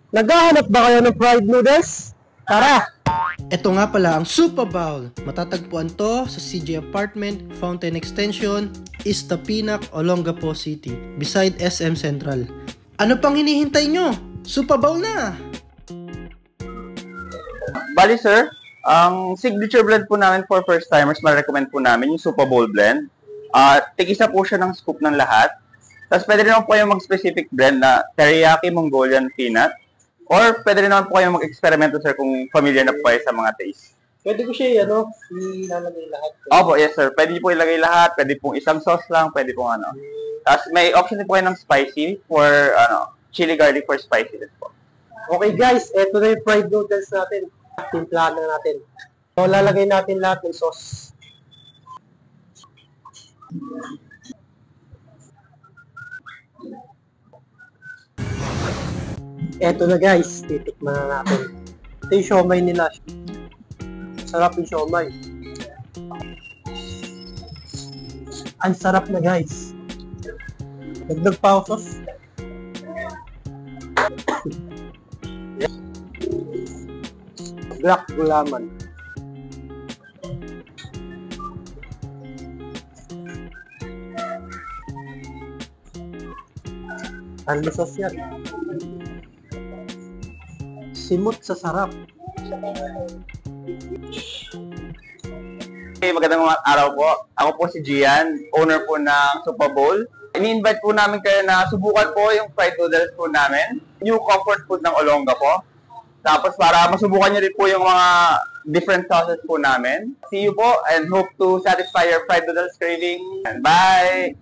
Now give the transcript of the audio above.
Naghahanap ba kayo ng fried noodles? Tara! Ito nga pala ang Super Bowl. Matatagpuan to sa CJ Apartment, Fountain Extension, East Tapinac, Olongapo City, beside SM Central. Ano pang hinihintay nyo? Super Bowl na! Bali sir, ang signature blend po namin for first timers, ma-recommend po namin yung Super Bowl blend. Tig-isa po siya ng scoop ng lahat. Tapos pwede rin naman po kayong mag-specific blend na teriyaki Mongolian peanut. Or pwede rin naman po kayong mag-experimento sir kung familiar na po kayo sa mga taste. Pwede ko siya, ilalagay lahat. Opo, yes sir. Pwede po ilagay lahat. Pwede pong isang sauce lang. Pwede pong ano. Tapos may option din po kayo ng spicy for chili garlic for spicy din po. Okay guys, eto na yung fried noodles natin. Timplahan na natin. So, lalagay natin lahat ng sauce. Eto na guys, titikman na natin. Ito yung siomay nila. Sarap yung siomay. Ang sarap na guys. Dagdag pa ako sauce. Black gulaman. Ano sauce yan? Simot sa sarap. Okay, magandang araw po. Ako po si Gian, owner po ng Super Bowl. Ini-invite po namin kayo na subukan po yung fried noodles po namin. New comfort food ng Olongapo. Tapos para masubukan nyo rin po yung mga different sauces po namin. See you po and hope to satisfy your fried noodles craving. And bye!